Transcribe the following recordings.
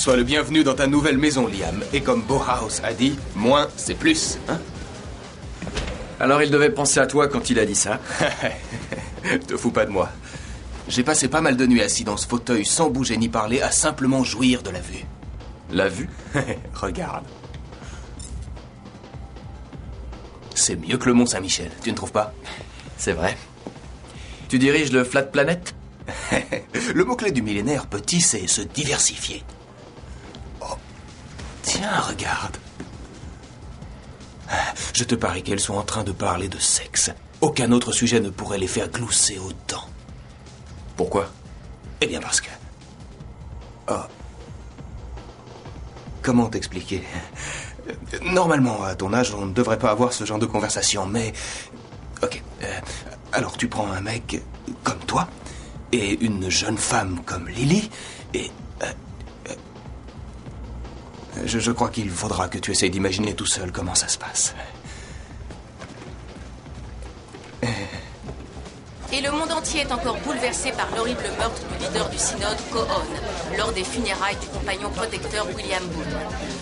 Sois le bienvenu dans ta nouvelle maison, Liam. Et comme Bauhaus a dit, moins, c'est plus, hein? Alors il devait penser à toi quand il a dit ça. Te fous pas de moi. J'ai passé pas mal de nuits assis dans ce fauteuil sans bouger ni parler à simplement jouir de la vue. La vue? Regarde. C'est mieux que le Mont Saint-Michel, tu ne trouves pas? C'est vrai. Tu diriges le Flat Planet? Le mot-clé du millénaire, petit, c'est se diversifier. Oh. Tiens, regarde. Je te parie qu'elles sont en train de parler de sexe. Aucun autre sujet ne pourrait les faire glousser autant. Pourquoi? Eh bien parce que... Oh. Comment t'expliquer? Normalement, à ton âge, on ne devrait pas avoir ce genre de conversation, mais... Ok. Alors tu prends un mec comme toi, et une jeune femme comme Lily, et... Je crois qu'il faudra que tu essayes d'imaginer tout seul comment ça se passe. Et le monde entier est encore bouleversé par l'horrible meurtre du leader du synode, Cohon, lors des funérailles du compagnon protecteur William Boone.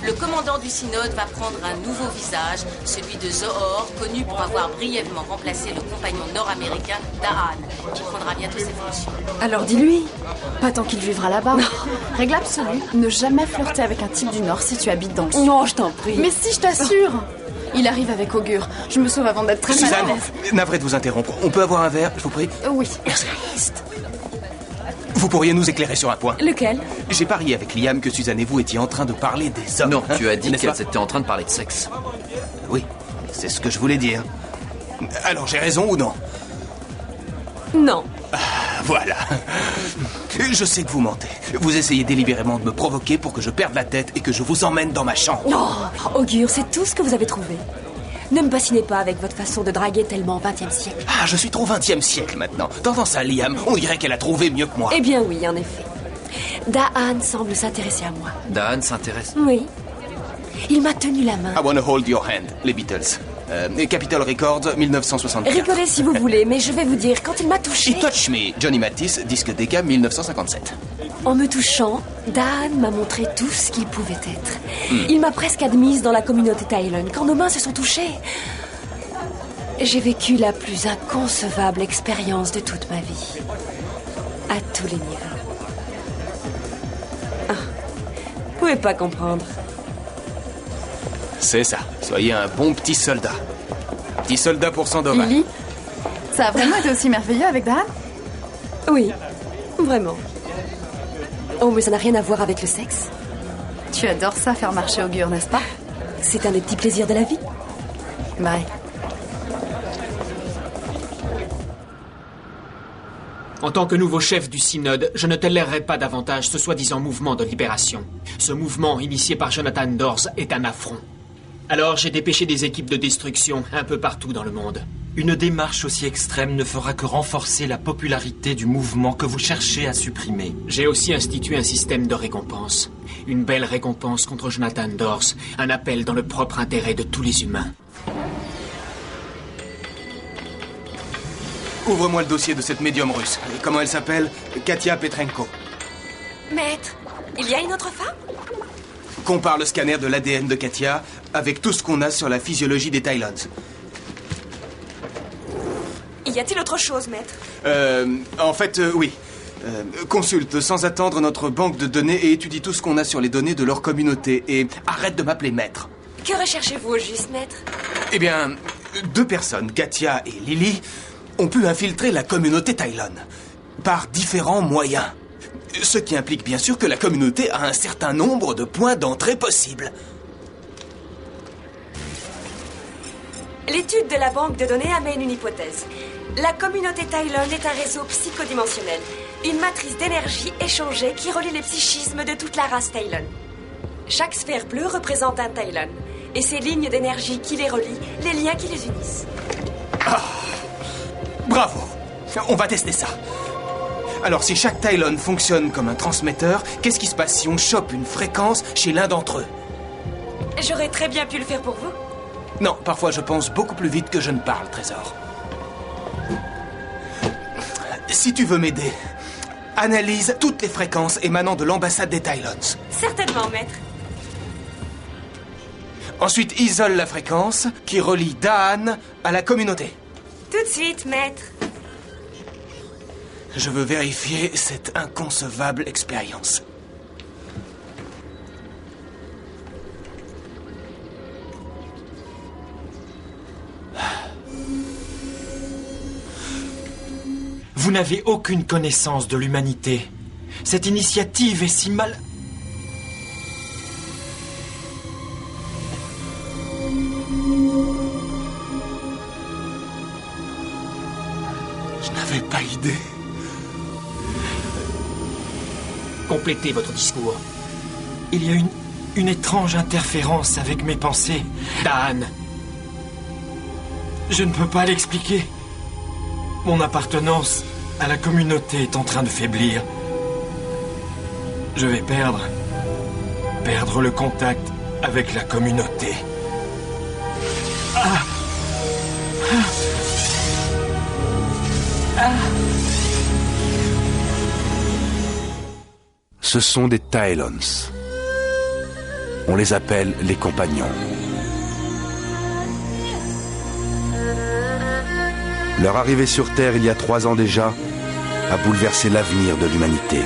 Le commandant du synode va prendre un nouveau visage, celui de Zohor, connu pour avoir brièvement remplacé le compagnon nord-américain Da'an, qui prendra bientôt ses fonctions. Alors dis-lui, pas tant qu'il vivra là-bas. Règle absolue, ne jamais flirter avec un type du Nord si tu habites dans le Sud. Non, je t'en prie. Mais si, je t'assure. Il arrive avec Augure. Je me sauve avant d'être très mal à Suzanne, l'aise. navré de vous interrompre. On peut avoir un verre, je vous prie? Oui. Merci. Vous pourriez nous éclairer sur un point? Lequel? J'ai parié avec Liam que Suzanne et vous étiez en train de parler des hommes. Non, tu as dit n'est-ce qu'elles pas? étaient en train de parler de sexe. Oui, c'est ce que je voulais dire. Alors, j'ai raison ou non? Non. Voilà. Je sais que vous mentez. Vous essayez délibérément de me provoquer pour que je perde la tête et que je vous emmène dans ma chambre. Oh, Augure, c'est tout ce que vous avez trouvé. Ne me bassinez pas avec votre façon de draguer tellement 20e siècle. Ah, je suis trop 20e siècle maintenant. T'entends ça, Liam? On dirait qu'elle a trouvé mieux que moi. Eh bien oui, en effet. Da'an semble s'intéresser à moi. Da'an s'intéresse. Oui. Il m'a tenu la main. I wanna hold your hand, les Beatles. Capitol Records, 1964. Rigolez si vous voulez, mais je vais vous dire, quand il m'a touché... He Touch Me, Johnny Mathis, disque DK, 1957. En me touchant, Dan m'a montré tout ce qu'il pouvait être. Il m'a presque admise dans la communauté Tylon. Quand nos mains se sont touchées, j'ai vécu la plus inconcevable expérience de toute ma vie. À tous les niveaux. Ah, vous pouvez pas comprendre. C'est ça. Soyez un bon petit soldat. Petit soldat pour Sandoval. Lily, ça a vraiment été aussi merveilleux avec Dan? Oui, vraiment. Oh, mais ça n'a rien à voir avec le sexe. Tu adores ça, faire marcher Augure, n'est-ce pas? C'est un des petits plaisirs de la vie. Bye. En tant que nouveau chef du synode, je ne tolérerai pas davantage ce soi-disant mouvement de libération. Ce mouvement, initié par Jonathan Dors, est un affront. Alors j'ai dépêché des équipes de destruction un peu partout dans le monde. Une démarche aussi extrême ne fera que renforcer la popularité du mouvement que vous cherchez à supprimer. J'ai aussi institué un système de récompense. Une belle récompense contre Jonathan Dors, un appel dans le propre intérêt de tous les humains. Ouvre-moi le dossier de cette médium russe. Comment elle s'appelle? Katia Petrenko. Maître, il y a une autre femme? Compare le scanner de l'ADN de Katia avec tout ce qu'on a sur la physiologie des Tylons. Y a-t-il autre chose, maître? Oui. Consulte sans attendre notre banque de données et étudie tout ce qu'on a sur les données de leur communauté. Et arrête de m'appeler maître. Que recherchez-vous au juste, maître? Eh bien, 2 personnes, Katia et Lily, ont pu infiltrer la communauté Tylon par différents moyens. Ce qui implique bien sûr que la communauté a un certain nombre de points d'entrée possibles. L'étude de la banque de données amène une hypothèse. La communauté Tylon est un réseau psychodimensionnel, une matrice d'énergie échangée qui relie les psychismes de toute la race Tylon. Chaque sphère bleue représente un Tylon, et ces lignes d'énergie qui les relient, les liens qui les unissent. Ah, bravo. On va tester ça. Alors, si chaque Tylon fonctionne comme un transmetteur, qu'est-ce qui se passe si on chope une fréquence chez l'un d'entre eux? J'aurais très bien pu le faire pour vous. Non, parfois je pense beaucoup plus vite que je ne parle, Trésor. Si tu veux m'aider, analyse toutes les fréquences émanant de l'ambassade des Tylons. Certainement, maître. Ensuite, isole la fréquence qui relie Daan à la communauté. Tout de suite, maître. Je veux vérifier cette inconcevable expérience. Vous n'avez aucune connaissance de l'humanité. Cette initiative est si mal... Je n'avais pas idée. Complétez votre discours. Il y a une étrange interférence avec mes pensées. Daan, Je ne peux pas l'expliquer. Mon appartenance à la communauté est en train de faiblir. Je vais perdre le contact avec la communauté. Ce sont des Tylons. On les appelle les compagnons. Leur arrivée sur Terre il y a 3 ans déjà a bouleversé l'avenir de l'humanité.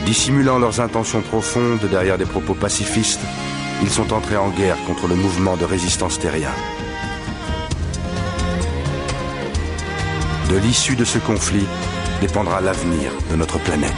Dissimulant leurs intentions profondes derrière des propos pacifistes, ils sont entrés en guerre contre le mouvement de résistance terrien. De l'issue de ce conflit dépendra l'avenir de notre planète.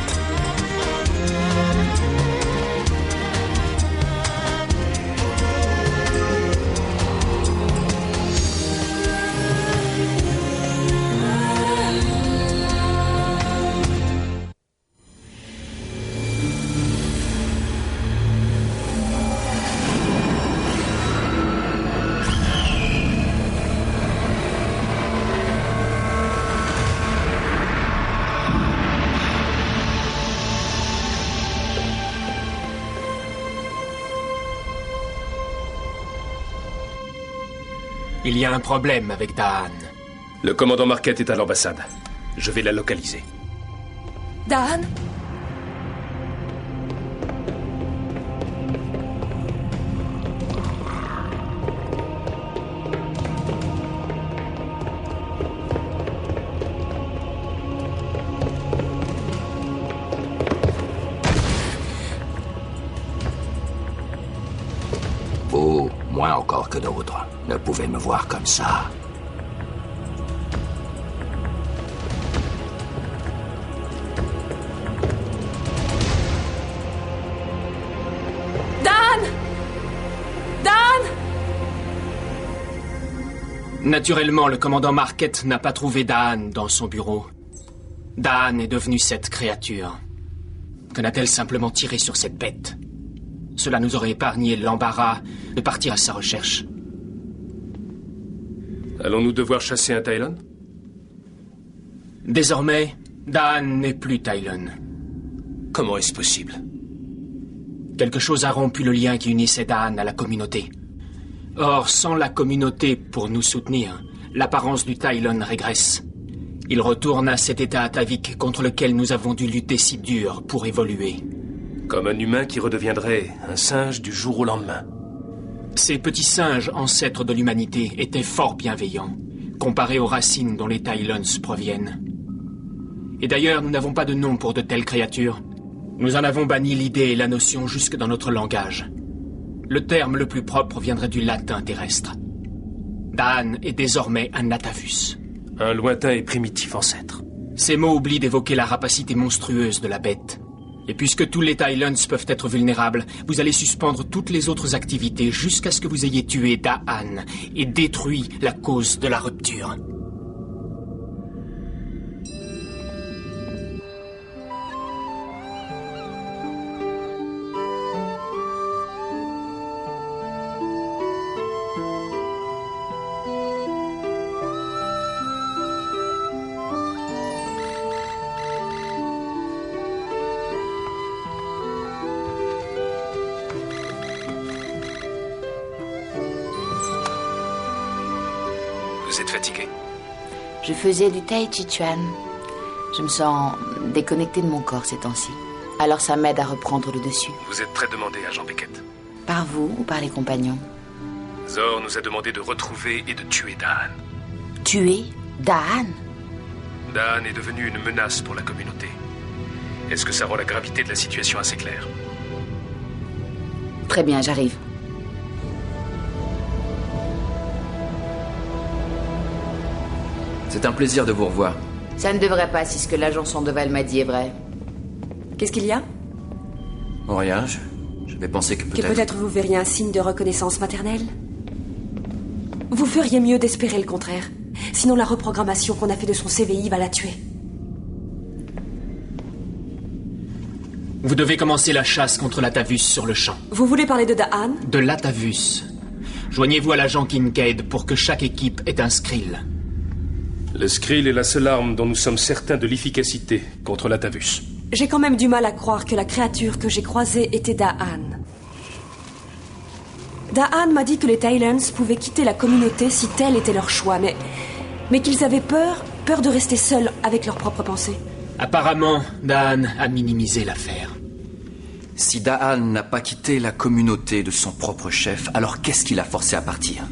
il y a un problème avec Daan. Le commandant Marquette est à l'ambassade. Je vais la localiser. Daan? Vous, moins encore que d'autres, ne pouvez me voir comme ça. Naturellement, le commandant Marquette n'a pas trouvé Daan dans son bureau. Daan est devenue cette créature. Que n'a-t-elle simplement tiré sur cette bête? Cela nous aurait épargné l'embarras de partir à sa recherche. Allons-nous devoir chasser un Tylon? Désormais, Daan n'est plus Tylon. Comment est-ce possible? Quelque chose a rompu le lien qui unissait Daan à la communauté. Or, sans la communauté pour nous soutenir, l'apparence du Tylon régresse. Il retourne à cet état atavique contre lequel nous avons dû lutter si dur pour évoluer. Comme un humain qui redeviendrait un singe du jour au lendemain. Ces petits singes, ancêtres de l'humanité, étaient fort bienveillants, comparés aux racines dont les Tylons proviennent. Et d'ailleurs, nous n'avons pas de nom pour de telles créatures. Nous en avons banni l'idée et la notion jusque dans notre langage. Le terme le plus propre viendrait du latin terrestre. Daan est désormais un Atavus. Un lointain et primitif ancêtre. Ces mots oublient d'évoquer la rapacité monstrueuse de la bête. Et puisque tous les Tylons peuvent être vulnérables, vous allez suspendre toutes les autres activités jusqu'à ce que vous ayez tué Daan et détruit la cause de la rupture. Vous êtes fatigué? Je faisais du Tai Chi Chuan. Je me sens déconnectée de mon corps ces temps-ci. Alors ça m'aide à reprendre le dessus. Vous êtes très demandé, agent Beckett. Par vous ou par les compagnons? Zor nous a demandé de retrouver et de tuer Daan. Tuer Daan? Daan est devenu une menace pour la communauté. Est-ce que ça rend la gravité de la situation assez claire? Très bien, j'arrive. C'est un plaisir de vous revoir. Ça ne devrait pas si ce que l'agent Sandoval m'a dit est vrai. Qu'est-ce qu'il y a? Oh, rien, j'avais pensé que Que peut-être... peut-être vous verriez un signe de reconnaissance maternelle? Vous feriez mieux d'espérer le contraire. Sinon la reprogrammation qu'on a fait de son CVI va la tuer. Vous devez commencer la chasse contre l'Atavus sur le champ. Vous voulez parler de Daan? De l'Atavus. Joignez-vous à l'agent Kincaid pour que chaque équipe ait un Skrill. Le Skrill est la seule arme dont nous sommes certains de l'efficacité contre l'Atavus. J'ai quand même du mal à croire que la créature que j'ai croisée était Daan. Daan m'a dit que les Tylons pouvaient quitter la communauté si tel était leur choix, mais qu'ils avaient peur de rester seuls avec leurs propres pensées. Apparemment, Daan a minimisé l'affaire. Si Daan n'a pas quitté la communauté de son propre chef, alors qu'est-ce qui l'a forcé à partir?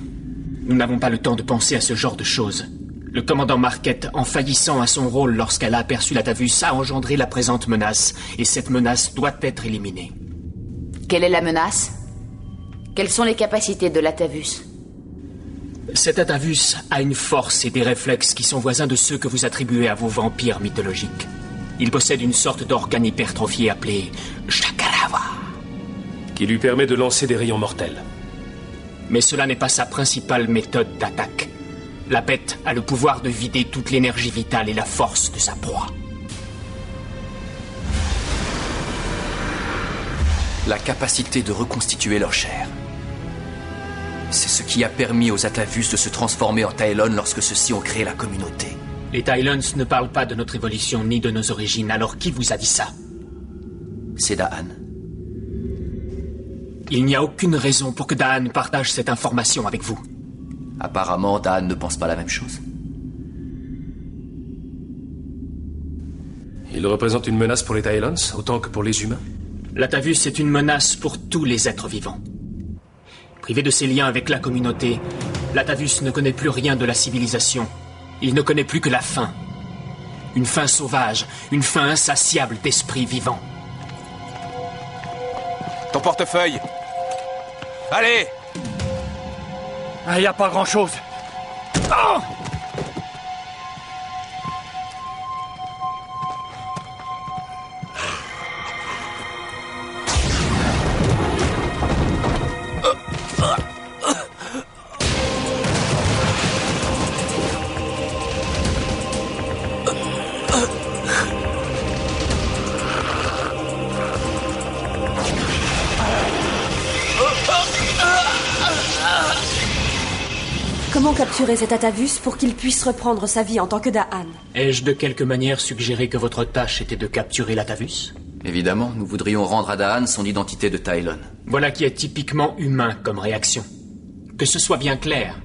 Nous n'avons pas le temps de penser à ce genre de choses. Le commandant Marquette, en faillissant à son rôle lorsqu'elle a aperçu l'Atavus, a engendré la présente menace, et cette menace doit être éliminée. Quelle est la menace? Quelles sont les capacités de l'Atavus? Cet Atavus a une force et des réflexes qui sont voisins de ceux que vous attribuez à vos vampires mythologiques. Il possède une sorte d'organe hypertrophié appelé Shakarava, qui lui permet de lancer des rayons mortels. Mais cela n'est pas sa principale méthode d'attaque. La bête a le pouvoir de vider toute l'énergie vitale et la force de sa proie. La capacité de reconstituer leur chair. C'est ce qui a permis aux Atavus de se transformer en Tylon lorsque ceux-ci ont créé la communauté. Les Tylons ne parlent pas de notre évolution ni de nos origines, alors qui vous a dit ça? C'est Daan. Il n'y a aucune raison pour que Daan partage cette information avec vous. Apparemment, Daan ne pense pas la même chose. Il représente une menace pour les Tylons, autant que pour les humains. L'Atavus est une menace pour tous les êtres vivants. Privé de ses liens avec la communauté, l'Atavus ne connaît plus rien de la civilisation. Il ne connaît plus que la faim. Une faim sauvage, une faim insatiable d'esprits vivants. Ton portefeuille. Allez! Il n'y a pas grand-chose. Oh! Comment capturer cet Atavus pour qu'il puisse reprendre sa vie en tant que Daan? Ai-je de quelque manière suggéré que votre tâche était de capturer l'Atavus? Évidemment, nous voudrions rendre à Daan son identité de Tylon. Voilà qui est typiquement humain comme réaction. Que ce soit bien clair.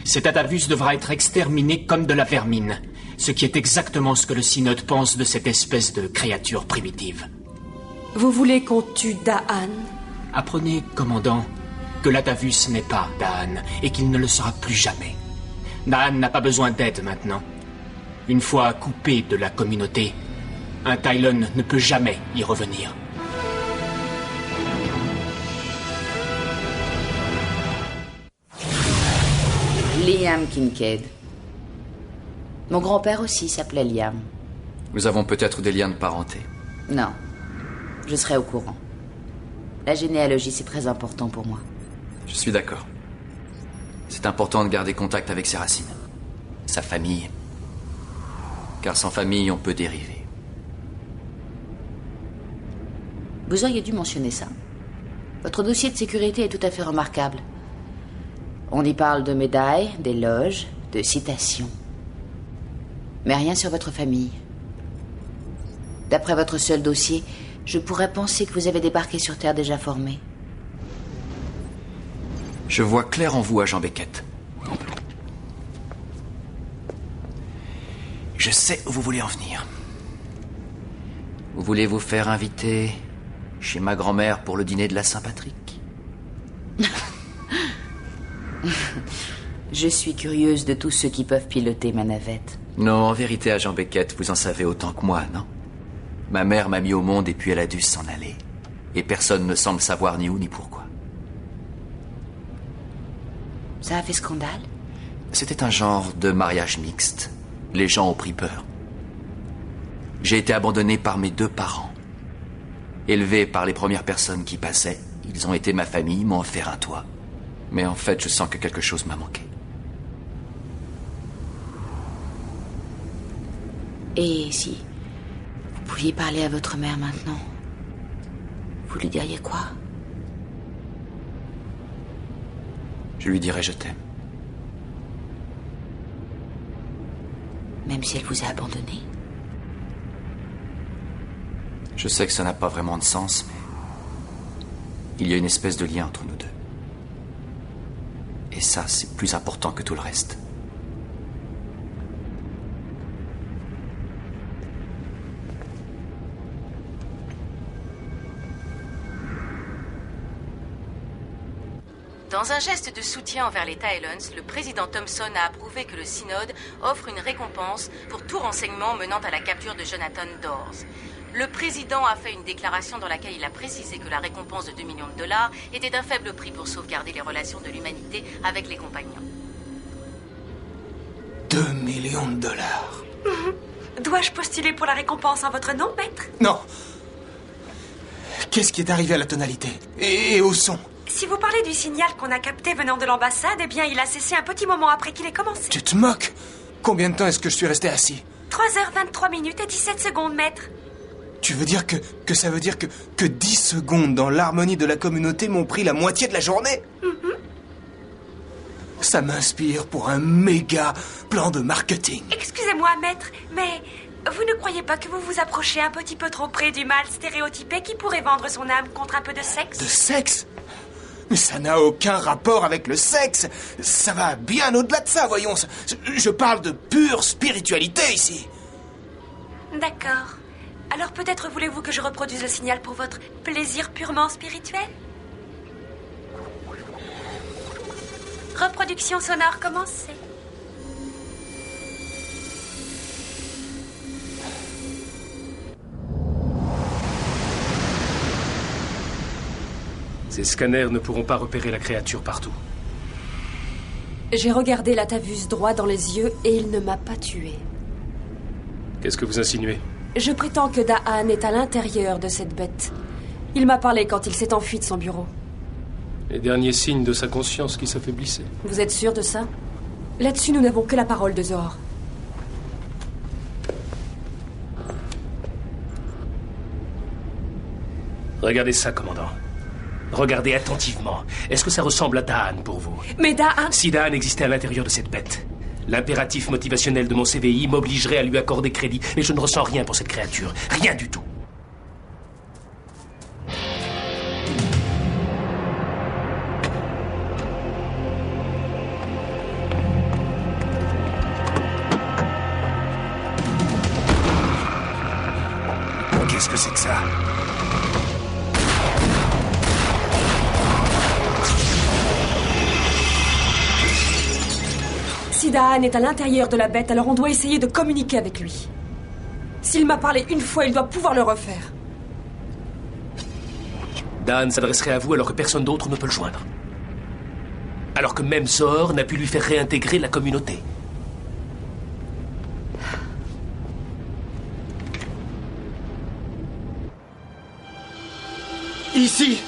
Cet Atavus devra être exterminé comme de la vermine, ce qui est exactement ce que le synode pense de cette espèce de créature primitive. Vous voulez qu'on tue Daan? Apprenez, commandant, que l'Atavus n'est pas Daan et qu'il ne le sera plus jamais. Daan n'a pas besoin d'aide maintenant. Une fois coupé de la communauté, un Tylon ne peut jamais y revenir. Liam Kincaid. Mon grand-père aussi s'appelait Liam. Nous avons peut-être des liens de parenté. Non, je serai au courant. La généalogie, c'est très important pour moi. Je suis d'accord. C'est important de garder contact avec ses racines, sa famille. Car sans famille, on peut dériver. Vous auriez dû mentionner ça. Votre dossier de sécurité est tout à fait remarquable. On y parle de médailles, d'éloges, de citations. Mais rien sur votre famille. D'après votre seul dossier, je pourrais penser que vous avez débarqué sur Terre déjà formée. Je vois clair en vous, agent Beckett. Je sais où vous voulez en venir. Voulez-vous faire inviter chez ma grand-mère pour le dîner de la Saint-Patrick? Je suis curieuse de tous ceux qui peuvent piloter ma navette. Non, en vérité, agent Beckett, vous en savez autant que moi, non? Ma mère m'a mis au monde et puis elle a dû s'en aller. Et personne ne semble savoir ni où ni pourquoi. Ça a fait scandale? C'était un genre de mariage mixte. Les gens ont pris peur. J'ai été abandonné par mes 2 parents. Élevé par les premières personnes qui passaient, ils ont été ma famille, m'ont offert un toit. Mais en fait, je sens que quelque chose m'a manqué. Et si vous pouviez parler à votre mère maintenant, vous lui diriez quoi? Je lui dirai je t'aime. Même si elle vous a abandonné? Je sais que ça n'a pas vraiment de sens, mais il y a une espèce de lien entre nous deux. Et ça, c'est plus important que tout le reste. Dans un geste de soutien envers les Taelons, le président Thompson a approuvé que le synode offre une récompense pour tout renseignement menant à la capture de Jonathan Dors. Le président a fait une déclaration dans laquelle il a précisé que la récompense de 2 millions de dollars était un faible prix pour sauvegarder les relations de l'humanité avec les compagnons. 2 millions de dollars. Dois-je postuler pour la récompense en votre nom, maître? Non. Qu'est-ce qui est arrivé à la tonalité et au son? Si vous parlez du signal qu'on a capté venant de l'ambassade, eh bien, il a cessé un petit moment après qu'il ait commencé. Tu te moques? Combien de temps est-ce que je suis resté assis? 3h23 minutes et 17 secondes, maître. Tu veux dire que ça veut dire que 10 secondes dans l'harmonie de la communauté m'ont pris la moitié de la journée? Ça m'inspire pour un méga plan de marketing. Excusez-moi, maître, mais vous ne croyez pas que vous vous approchez un petit peu trop près du mâle stéréotypé qui pourrait vendre son âme contre un peu de sexe? De sexe? Mais ça n'a aucun rapport avec le sexe. Ça va bien au-delà de ça, voyons. Je parle de pure spiritualité ici. D'accord. Alors peut-être voulez-vous que je reproduise le signal pour votre plaisir purement spirituel? Reproduction sonore commencée. Ces scanners ne pourront pas repérer la créature partout. J'ai regardé l'Atavus droit dans les yeux et il ne m'a pas tué. Qu'est-ce que vous insinuez? Je prétends que Da'an est à l'intérieur de cette bête. Il m'a parlé quand il s'est enfui de son bureau. Les derniers signes de sa conscience qui s'affaiblissait. Vous êtes sûr de ça? Là-dessus, nous n'avons que la parole de Zohar. Regardez ça, commandant. Regardez attentivement. Est-ce que ça ressemble à Da'an pour vous? Mais Da'an... Si Da'an existait à l'intérieur de cette bête, l'impératif motivationnel de mon CVI m'obligerait à lui accorder crédit. Mais je ne ressens rien pour cette créature. Rien du tout. Qu'est-ce que c'est que ça? Si Da'an est à l'intérieur de la bête, alors on doit essayer de communiquer avec lui. S'il m'a parlé une fois, il doit pouvoir le refaire. Da'an s'adresserait à vous alors que personne d'autre ne peut le joindre. Alors que même Zohar n'a pu lui faire réintégrer la communauté. Ici!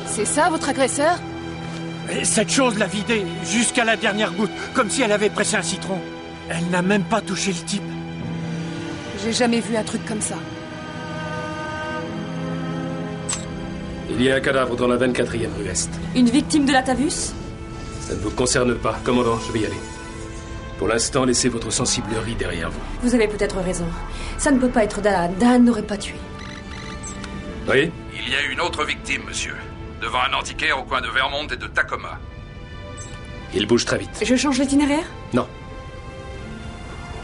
C'est ça, votre agresseur? Et cette chose l'a vidée jusqu'à la dernière goutte, comme si elle avait pressé un citron. Elle n'a même pas touché le type. J'ai jamais vu un truc comme ça. Il y a un cadavre dans la 24e rue Est. Une victime de l'Atavus? Ça ne vous concerne pas. Commandant, je vais y aller. Pour l'instant, laissez votre sensiblerie derrière vous. Vous avez peut-être raison. Ça ne peut pas être Da'an. Da'an n'aurait pas tué. Oui? Il y a une autre victime, monsieur. Devant un antiquaire au coin de Vermont et de Tacoma. Il bouge très vite. Je change l'itinéraire? Non.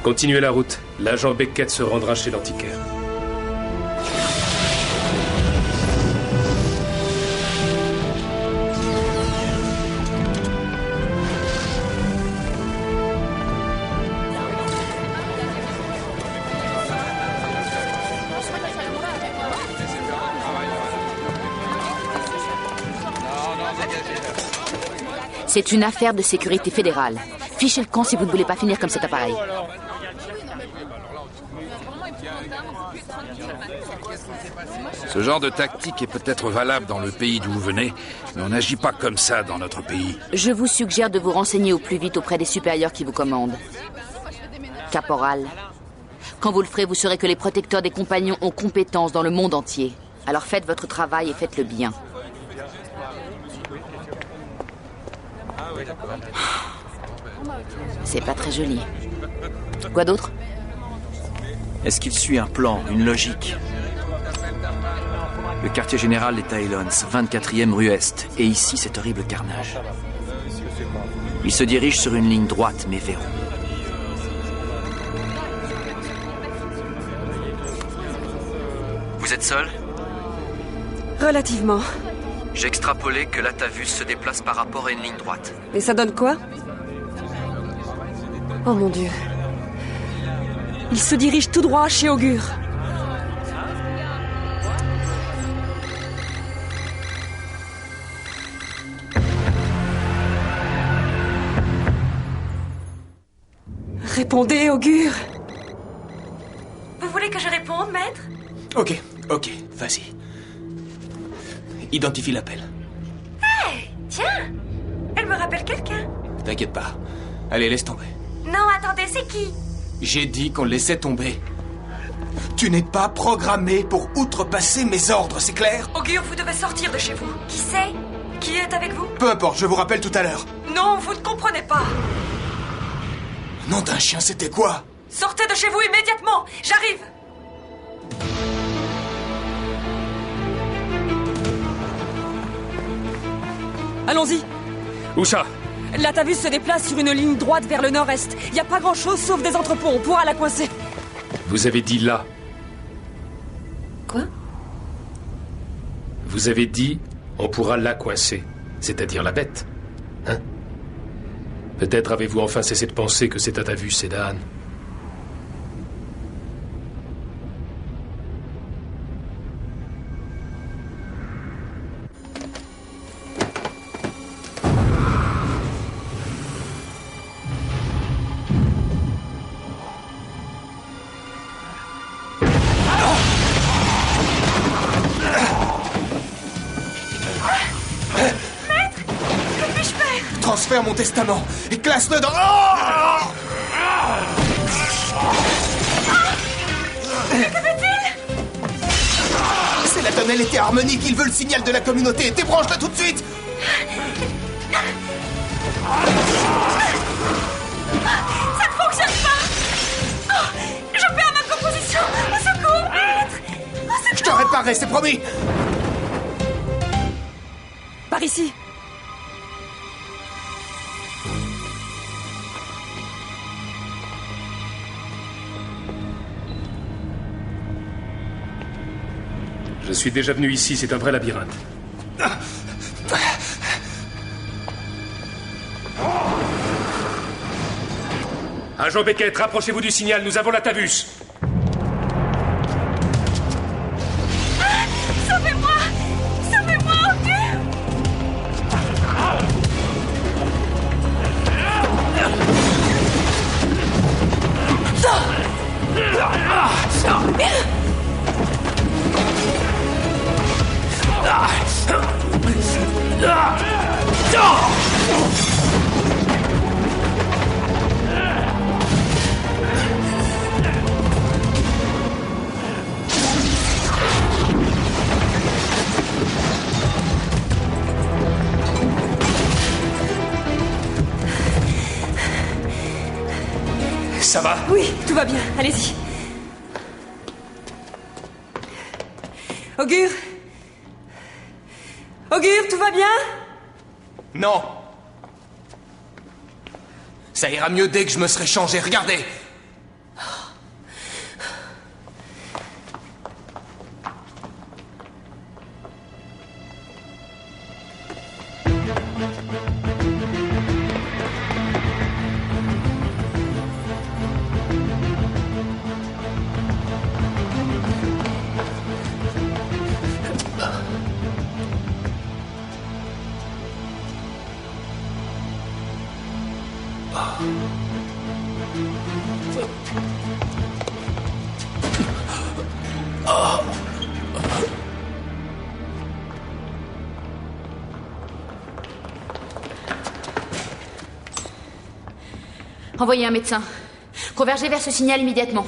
Continuez la route. L'agent Beckett se rendra chez l'antiquaire. C'est une affaire de sécurité fédérale. Fichez le camp si vous ne voulez pas finir comme cet appareil. Ce genre de tactique est peut-être valable dans le pays d'où vous venez, mais on n'agit pas comme ça dans notre pays. Je vous suggère de vous renseigner au plus vite auprès des supérieurs qui vous commandent. Caporal, quand vous le ferez, vous saurez que les protecteurs des compagnons ont compétence dans le monde entier. Alors faites votre travail et faites-le bien. C'est pas très joli. Quoi d'autre? Est-ce qu'il suit un plan, une logique? Le quartier général des Tylons, 24e rue Est. Et ici, cet horrible carnage. Il se dirige sur une ligne droite, mais vers où? Vous êtes seul? Relativement. J'extrapolais que l'Atavus se déplace par rapport à une ligne droite. Et ça donne quoi? Oh mon Dieu. Il se dirige tout droit chez Augure. Répondez, Augure. Vous voulez que je réponde, maître? Ok, vas-y. Identifie l'appel. Hey, tiens. Elle me rappelle quelqu'un. T'inquiète pas. Allez, laisse tomber. Non, attendez, c'est qui? J'ai dit qu'on laissait tomber. Tu n'es pas programmé pour outrepasser mes ordres, c'est clair? Augure, vous devez sortir de chez vous. Qui c'est? Qui est avec vous? Peu importe, je vous rappelle tout à l'heure. Non, vous ne comprenez pas. Nom d'un chien, c'était quoi? Sortez de chez vous immédiatement. J'arrive. Allons-y. Où ça? L'Atavus se déplace sur une ligne droite vers le nord-est. Il n'y a pas grand-chose sauf des entrepôts. On pourra la coincer. Vous avez dit là. Quoi? Vous avez dit on pourra la coincer. C'est-à-dire la bête. Hein? Peut-être avez-vous enfin cessé de penser que cet Atavus est d'Anne. Transfère mon testament et classe-le dans... Oh! Que fait-il? C'est la tonalité harmonique, il veut le signal de la communauté. Débranche-le tout de suite. Ça ne fonctionne pas. Oh, je perds ma composition. Au secours, maître. Au secours. Je te réparerai, c'est promis. Par ici. Je suis déjà venu ici, c'est un vrai labyrinthe. Agent Beckett, rapprochez-vous du signal, nous avons l'Atavus. Sauvez-moi! Sauvez-moi, Augure! Ça va? Oui, tout va bien. Allez-y. Augure? Augure, tout va bien? Non. Ça ira mieux dès que je me serai changé. Regardez. Envoyez un médecin. Convergez vers ce signal immédiatement.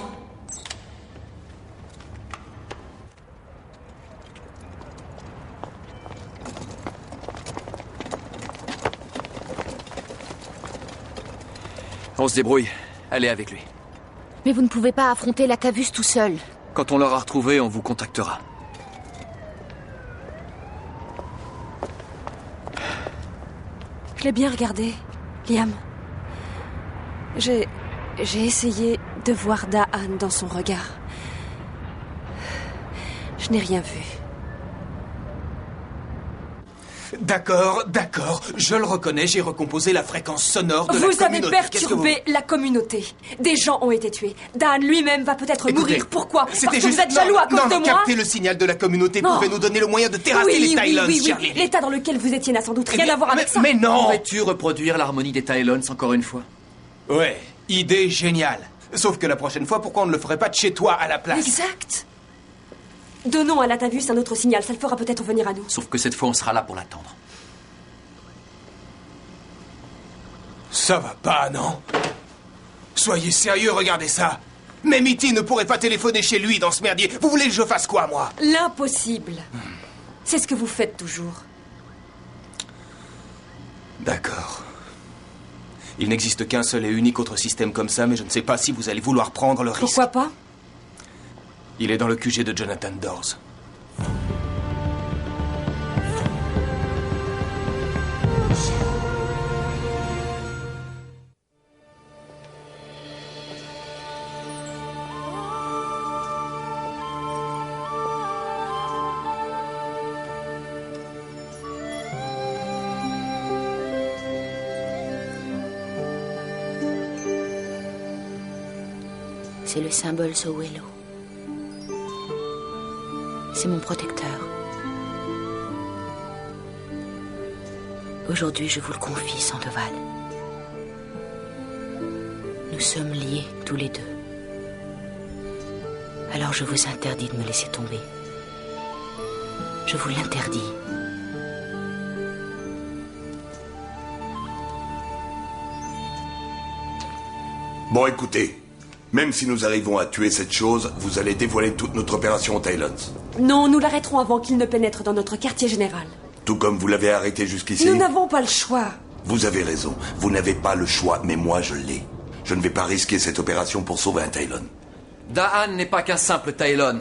On se débrouille. Allez avec lui. Mais vous ne pouvez pas affronter l'Atavus tout seul. Quand on l'aura retrouvé, on vous contactera. Je l'ai bien regardé, Liam. J'ai essayé de voir Da'an dans son regard. Je n'ai rien vu. D'accord, je le reconnais, j'ai recomposé la fréquence sonore de la communauté. Vous avez perturbé la communauté. Des gens ont été tués. Dan lui-même va peut-être mourir. Pourquoi? Parce que vous êtes jaloux à cause de moi? Captez le signal de la communauté pouvait nous donner le moyen de terrasser les Tylons, Charlie. L'état dans lequel vous étiez n'a sans doute rien à voir avec ça. Mais non! Pourrais-tu reproduire l'harmonie des Tylons encore une fois? Ouais, idée géniale. Sauf que la prochaine fois, pourquoi on ne le ferait pas de chez toi à la place? Exact. Donnons à l'Atavus un autre signal, ça le fera peut-être venir à nous. Sauf que cette fois, on sera là pour l'attendre. Ça va pas, non? Soyez sérieux, regardez ça. Même E.T. ne pourrait pas téléphoner chez lui dans ce merdier. Vous voulez que je fasse quoi, moi? L'impossible. C'est ce que vous faites toujours. D'accord. Il n'existe qu'un seul et unique autre système comme ça, mais je ne sais pas si vous allez vouloir prendre le risque. Pourquoi pas? Il est dans le QG de Jonathan Dors. C'est le symbole Sowelo. C'est mon protecteur. Aujourd'hui, je vous le confie, Sandoval. Nous sommes liés tous les deux. Alors je vous interdis de me laisser tomber. Je vous l'interdis. Bon, écoutez. Même si nous arrivons à tuer cette chose, vous allez dévoiler toute notre opération aux Tylons. Non, nous l'arrêterons avant qu'il ne pénètre dans notre quartier général. Tout comme vous l'avez arrêté jusqu'ici. Nous n'avons pas le choix. Vous avez raison. Vous n'avez pas le choix, mais moi je l'ai. Je ne vais pas risquer cette opération pour sauver un Tylon. Da'an n'est pas qu'un simple Tylon.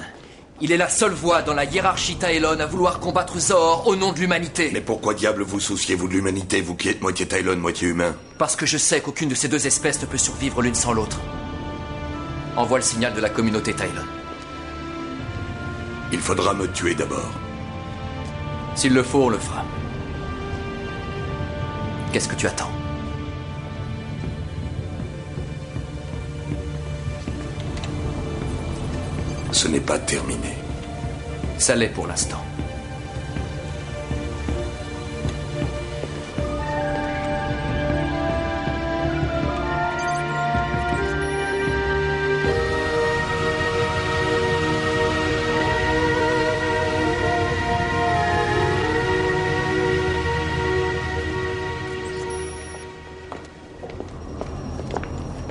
Il est la seule voix dans la hiérarchie Tylon à vouloir combattre Zohor au nom de l'humanité. Mais pourquoi diable vous souciez-vous de l'humanité, vous qui êtes moitié Tylon, moitié humain? Parce que je sais qu'aucune de ces deux espèces ne peut survivre l'une sans l'autre. Envoie le signal de la communauté Tylon. Il faudra me tuer d'abord. S'il le faut, on le fera. Qu'est-ce que tu attends? Ce n'est pas terminé. Ça l'est pour l'instant.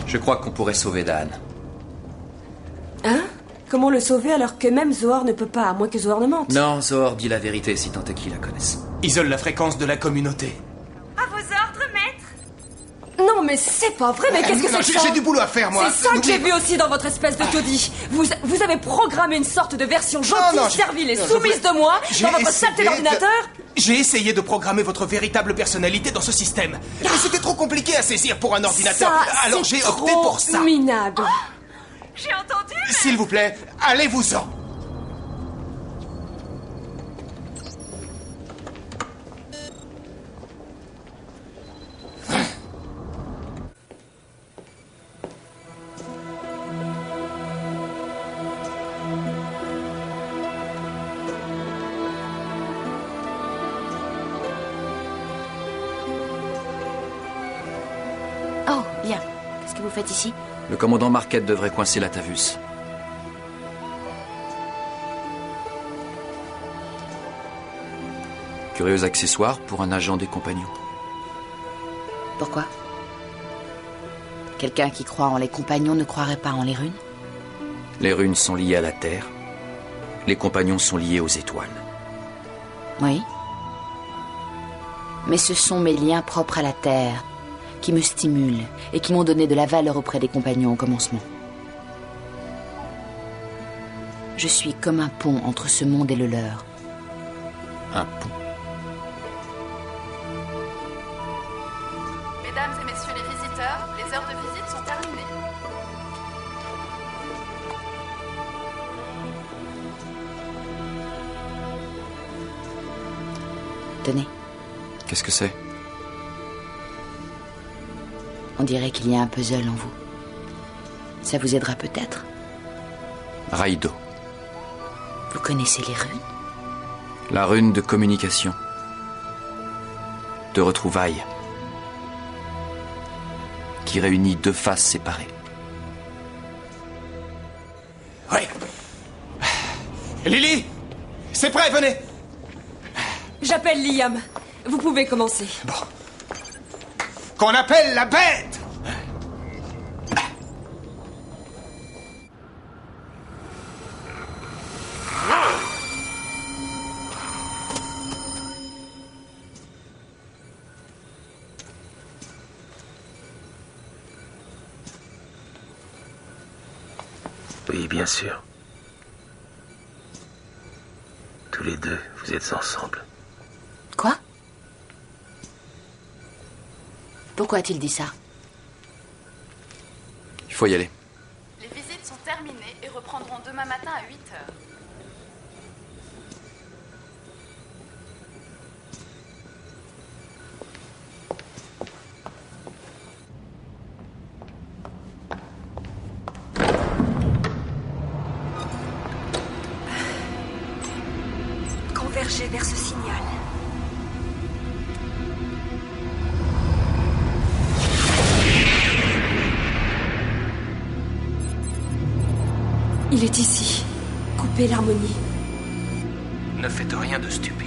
Je crois qu'on pourrait sauver Dan. Hein? Comment le sauver alors que même Zohar ne peut pas, à moins que Zohar ne mente? Non, Zohar dit la vérité si tant est qu'il la connaisse. Isole la fréquence de la communauté. À vos ordres, maître? Non, mais c'est pas vrai, mais qu'est-ce que c'est que ça? J'ai du boulot à faire, moi. C'est ça que j'ai vu aussi dans votre espèce de taudis. Vous avez programmé une sorte de version gentille, servile et soumise de moi dans votre saleté d'ordinateur? J'ai essayé de programmer votre véritable personnalité dans ce système. Mais c'était trop compliqué à saisir pour un ordinateur. Alors j'ai opté pour ça. Minable. J'ai entendu. S'il vous plaît, allez-vous-en. Oh, Bien. Qu'est-ce que vous faites ici? Le commandant Marquette devrait coincer l'Atavus. Curieux accessoire pour un agent des compagnons. Pourquoi? Quelqu'un qui croit en les compagnons ne croirait pas en les runes? Les runes sont liées à la Terre. Les compagnons sont liés aux étoiles. Oui. Mais ce sont mes liens propres à la Terre qui me stimulent et qui m'ont donné de la valeur auprès des compagnons au commencement. Je suis comme un pont entre ce monde et le leur. Un pont. Mesdames et messieurs les visiteurs, les heures de visite sont terminées. Tenez, Qu'est-ce que c'est? on dirait qu'il y a un puzzle en vous. Ça vous aidera peut-être. Raido. Vous connaissez les runes? La rune de communication. De retrouvailles. Qui réunit deux faces séparées. Ouais. Lily! C'est prêt, venez! J'appelle Liam. Vous pouvez commencer. Bon. Qu'on appelle la bête! Oui, bien sûr. Tous les deux, vous êtes ensemble. Quoi? Pourquoi a-t-il dit ça? Il faut y aller. Les visites sont terminées et reprendront demain matin à 8 heures. Convergez vers ce signal. Il est ici. Coupez l'harmonie. Ne faites rien de stupide.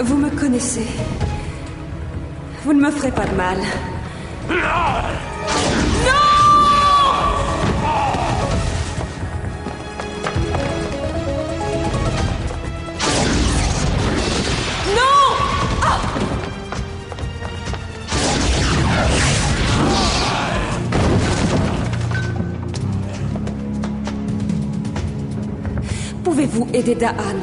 Vous me connaissez. Vous ne me ferez pas de mal. Pouvez-vous aider Daan?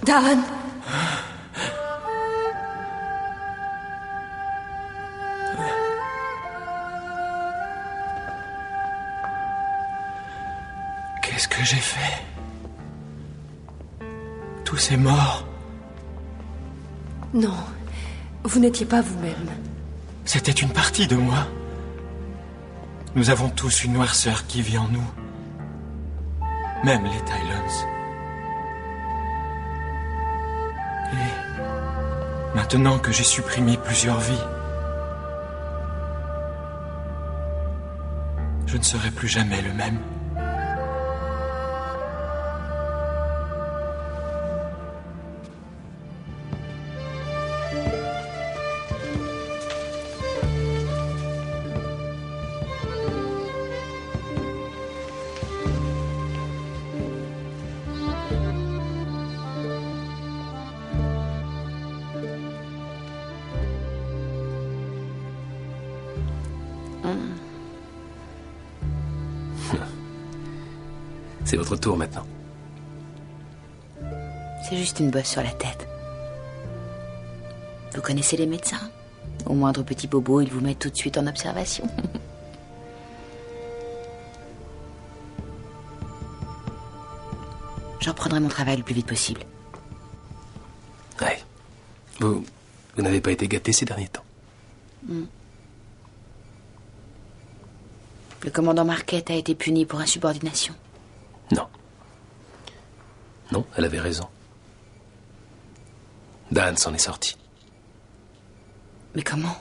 Daan. Qu'est-ce que j'ai fait? Tous est mort. Non, vous n'étiez pas vous-même. C'était une partie de moi. Nous avons tous une noirceur qui vit en nous. Même les Tylons. Et maintenant que j'ai supprimé plusieurs vies, je ne serai plus jamais le même. C'est votre tour maintenant. C'est juste une bosse sur la tête. Vous connaissez les médecins? Au moindre petit bobo, ils vous mettent tout de suite en observation. Je reprendrai mon travail le plus vite possible. Ouais. Vous n'avez pas été gâté ces derniers temps. Le commandant Marquette a été puni pour insubordination. Non, elle avait raison. Dan s'en est sorti. Mais comment?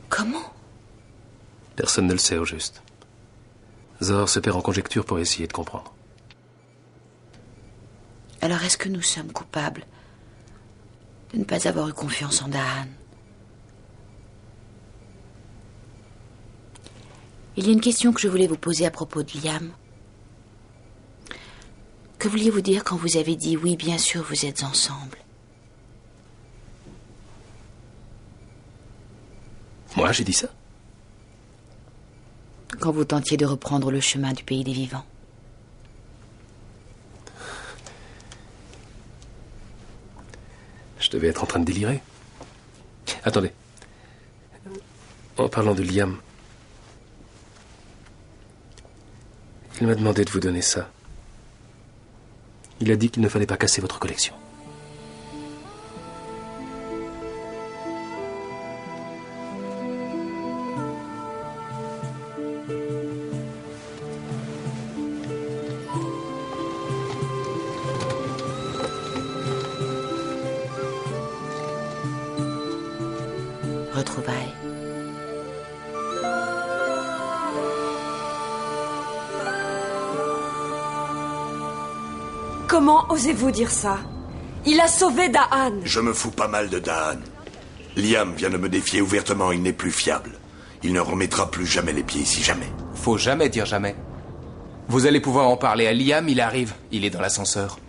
Comment? Personne ne le sait au juste. Zor se perd en conjectures pour essayer de comprendre. Alors est-ce que nous sommes coupables de ne pas avoir eu confiance en Dan? Il y a une question que je voulais vous poser à propos de Liam. Que vouliez-vous dire quand vous avez dit « oui, bien sûr, vous êtes ensemble » ? Moi, j'ai dit ça? Quand vous tentiez de reprendre le chemin du pays des vivants. Je devais être en train de délirer. Attendez. En parlant de Liam, il m'a demandé de vous donner ça. Il a dit qu'il ne fallait pas casser votre collection. Retrouvailles. Comment osez-vous dire ça? Il a sauvé Daan. Je me fous pas mal de Daan. Liam vient de me défier ouvertement, il n'est plus fiable. Il ne remettra plus jamais les pieds ici, jamais. Faut jamais dire jamais. Vous allez pouvoir en parler à Liam, il arrive. Il est dans l'ascenseur.